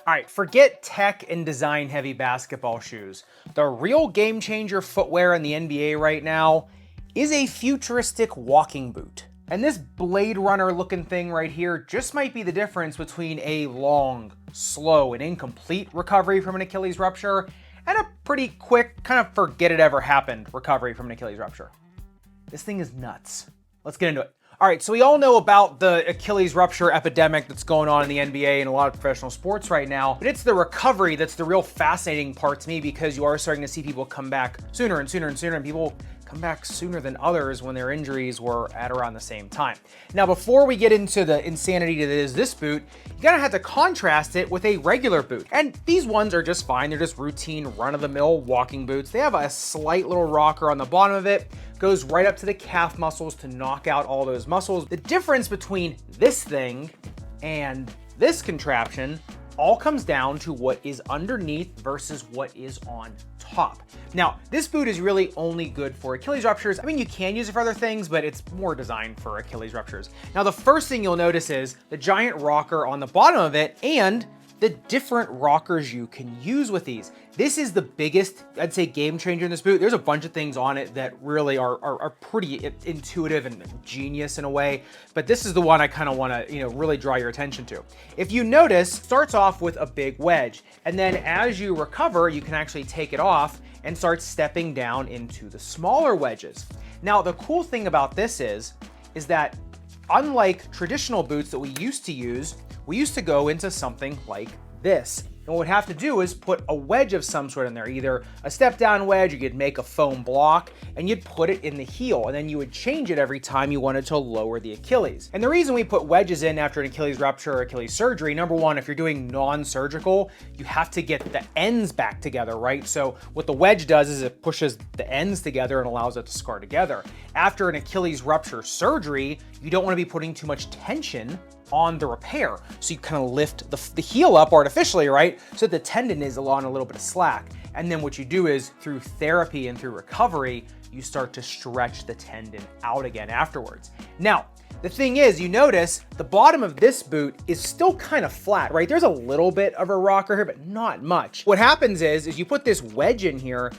All right, forget tech and design heavy basketball shoes. The real game changer footwear in the NBA right now is a futuristic walking boot. And this Blade Runner looking thing right here just might be the difference between a long, slow, and incomplete recovery from an Achilles rupture and a pretty quick, kind of forget it ever happened recovery from an Achilles rupture. This thing is nuts. Let's get into it. All right, so we all know about the Achilles rupture epidemic that's going on in the NBA and a lot of professional sports right now, but it's the recovery that's the real fascinating part to me, because you are starting to see people come back sooner and sooner and sooner, and people come back sooner than others when their injuries were at around the same time. Now, before we get into the insanity that is this boot, you're gonna have to contrast it with a regular boot. And these ones are just fine. They're just routine run-of-the-mill walking boots. They have a slight little rocker on the bottom of it, goes right up to the calf muscles to knock out all those muscles. The difference between this thing and this contraption all comes down to what is underneath versus what is on top. Now, this boot is really only good for Achilles ruptures. I mean, you can use it for other things, but it's more designed for Achilles ruptures. Now, the first thing you'll notice is the giant rocker on the bottom of it and the different rockers you can use with these. This is the biggest, I'd say, game changer in this boot. There's a bunch of things on it that really are pretty intuitive and genius in a way, but this is the one I kind of want to, really draw your attention to. If you notice, it starts off with a big wedge, and then as you recover, you can actually take it off and start stepping down into the smaller wedges. Now, the cool thing about this is that unlike traditional boots that we used to use, we used to go into something like this. And what we'd have to do is put a wedge of some sort in there, either a step down wedge, or you'd make a foam block and you'd put it in the heel, and then you would change it every time you wanted to lower the Achilles. And the reason we put wedges in after an Achilles rupture or Achilles surgery, number one, if you're doing non-surgical, you have to get the ends back together, right? So what the wedge does is it pushes the ends together and allows it to scar together. After an Achilles rupture surgery, you don't want to be putting too much tension on the repair. So you kind of lift the heel up artificially, right? So the tendon is on a little bit of slack. And then what you do is, through therapy and through recovery, you start to stretch the tendon out again afterwards. Now, the thing is, you notice the bottom of this boot is still kind of flat, right? There's a little bit of a rocker here, but not much. What happens is you put this wedge in here,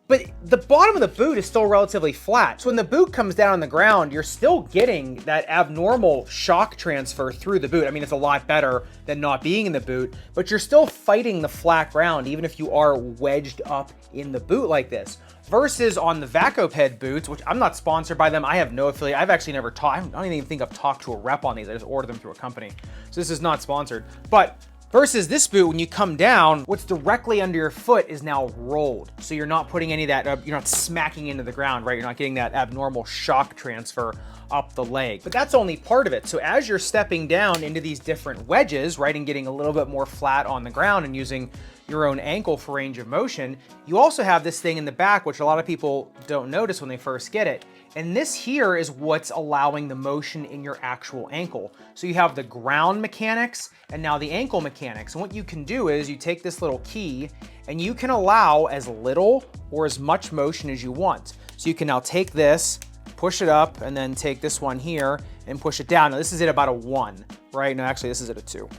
but the bottom of the boot is still relatively flat. So when the boot comes down on the ground, you're still getting that abnormal shock transfer through the boot. I mean, it's a lot better than not being in the boot, but you're still fighting the flat ground, even if you are wedged up in the boot like this. Versus on the Vacoped boots, which I'm not sponsored by them. I have no affiliate. I've actually never taught, I don't even think I've talked to a rep on these. I just ordered them through a company. So this is not sponsored. But versus this boot, when you come down, what's directly under your foot is now rolled. So you're not putting any of that, you're not smacking into the ground, right? You're not getting that abnormal shock transfer up the leg. But that's only part of it. So as you're stepping down into these different wedges, right, and getting a little bit more flat on the ground and using your own ankle for range of motion, you also have this thing in the back, which a lot of people don't notice when they first get it. And this here is what's allowing the motion in your actual ankle. So you have the ground mechanics and now the ankle mechanics. And what you can do is you take this little key and you can allow as little or as much motion as you want. So you can now take this, push it up, and then take this one here and push it down. Now this is at about a 1, right? No, actually this is at a 2.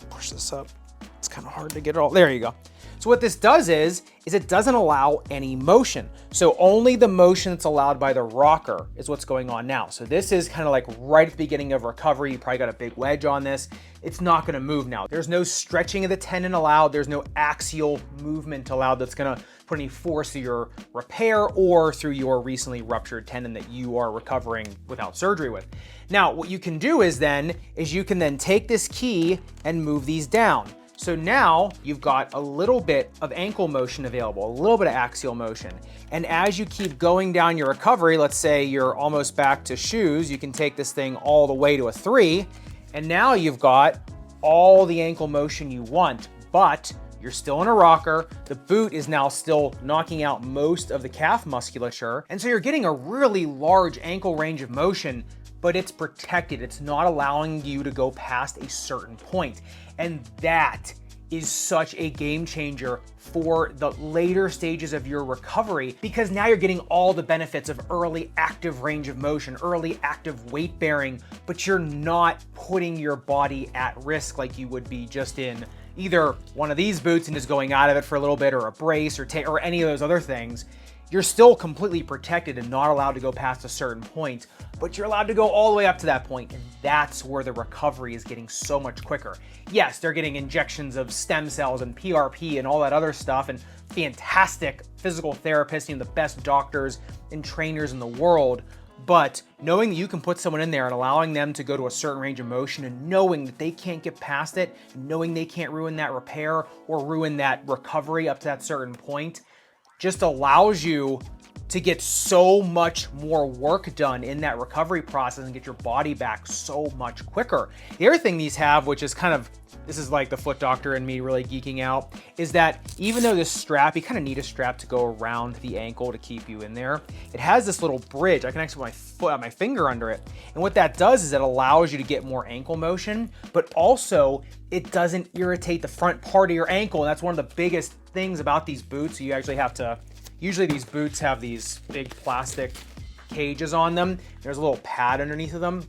Push this up. It's kind of hard to get it all. There you go. So what this does is it doesn't allow any motion. So only the motion that's allowed by the rocker is what's going on now. So this is kind of like right at the beginning of recovery. You probably got a big wedge on this. It's not gonna move now. There's no stretching of the tendon allowed. There's no axial movement allowed that's gonna put any force through your repair or through your recently ruptured tendon that you are recovering without surgery with. Now, what you can do is you can then take this key and move these down. So now you've got a little bit of ankle motion available, a little bit of axial motion. And as you keep going down your recovery, let's say you're almost back to shoes, you can take this thing all the way to a 3, and now you've got all the ankle motion you want, but you're still in a rocker. The boot is now still knocking out most of the calf musculature. And so you're getting a really large ankle range of motion, but it's protected. It's not allowing you to go past a certain point. And that is such a game changer for the later stages of your recovery, because now you're getting all the benefits of early active range of motion, early active weight bearing, but you're not putting your body at risk like you would be just in either one of these boots and just going out of it for a little bit, or a brace, or any of those other things, you're still completely protected and not allowed to go past a certain point, but you're allowed to go all the way up to that point, and that's where the recovery is getting so much quicker. Yes, they're getting injections of stem cells and PRP and all that other stuff, and fantastic physical therapists, the best doctors and trainers in the world, but knowing that you can put someone in there and allowing them to go to a certain range of motion, and knowing that they can't get past it, knowing they can't ruin that repair or ruin that recovery up to that certain point, just allows you to get so much more work done in that recovery process and get your body back so much quicker. The other thing these have, which is kind of, this is like the foot doctor and me really geeking out, is that even though this strap, you kind of need a strap to go around the ankle to keep you in there, it has this little bridge. I can actually put my finger under it. And what that does is it allows you to get more ankle motion, but also it doesn't irritate the front part of your ankle. And that's one of the biggest things about these boots. You actually have to, usually these boots have these big plastic cages on them. There's a little pad underneath of them.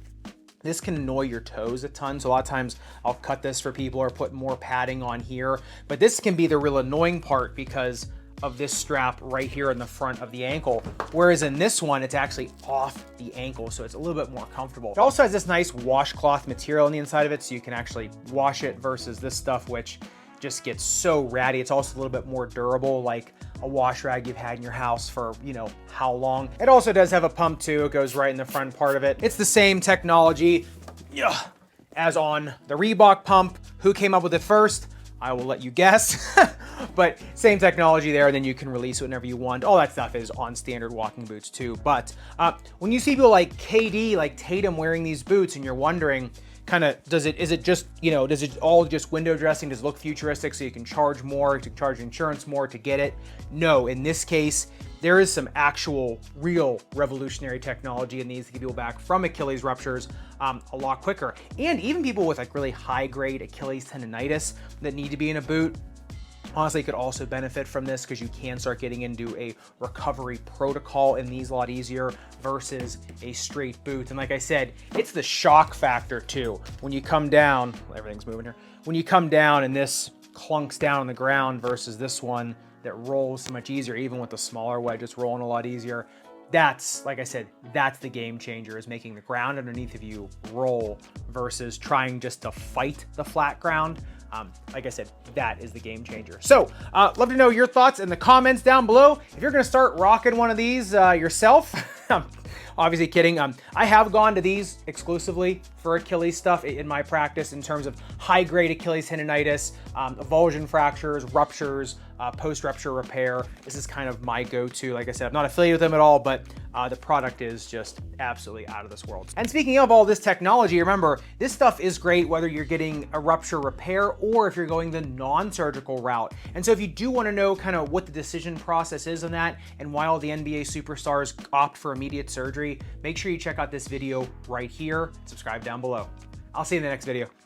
This can annoy your toes a ton, so a lot of times I'll cut this for people or put more padding on here. But this can be the real annoying part because of this strap right here in the front of the ankle. Whereas in this one, it's actually off the ankle, so it's a little bit more comfortable. It also has this nice washcloth material on the inside of it, so you can actually wash it versus this stuff, which just gets so ratty. It's also a little bit more durable, like a wash rag you've had in your house for, how long. It also does have a pump too. It goes right in the front part of it. It's the same technology as on the Reebok pump. Who came up with it first? I will let you guess, but same technology there. Then you can release it whenever you want. All that stuff is on standard walking boots too. But when you see people like KD, like Tatum wearing these boots, and you're wondering, is it just, does it all just window dressing? Does it look futuristic so you can charge more, to charge insurance more to get it? No, in this case, there is some actual real revolutionary technology in these to get people back from Achilles ruptures a lot quicker. And even people with like really high grade Achilles tendonitis that need to be in a boot, honestly, could also benefit from this, because you can start getting into a recovery protocol in these a lot easier versus a straight boot. And like I said, it's the shock factor too. When you come down, everything's moving here. When you come down and this clunks down on the ground versus this one that rolls so much easier, even with the smaller wedge, it's rolling a lot easier. That's, like I said, that's the game changer, is making the ground underneath of you roll versus trying just to fight the flat ground. Like I said, that is the game changer. So, love to know your thoughts in the comments down below. If you're gonna start rocking one of these yourself, obviously kidding. I have gone to these exclusively for Achilles stuff in my practice in terms of high-grade Achilles tendonitis, avulsion fractures, ruptures, post-rupture repair. This is kind of my go-to. Like I said, I'm not affiliated with them at all, but the product is just absolutely out of this world. And speaking of all this technology, remember, this stuff is great whether you're getting a rupture repair or if you're going the non-surgical route. And so if you do want to know kind of what the decision process is on that and why all the NBA superstars opt for immediate surgery, make sure you check out this video right here. Subscribe down below. I'll see you in the next video.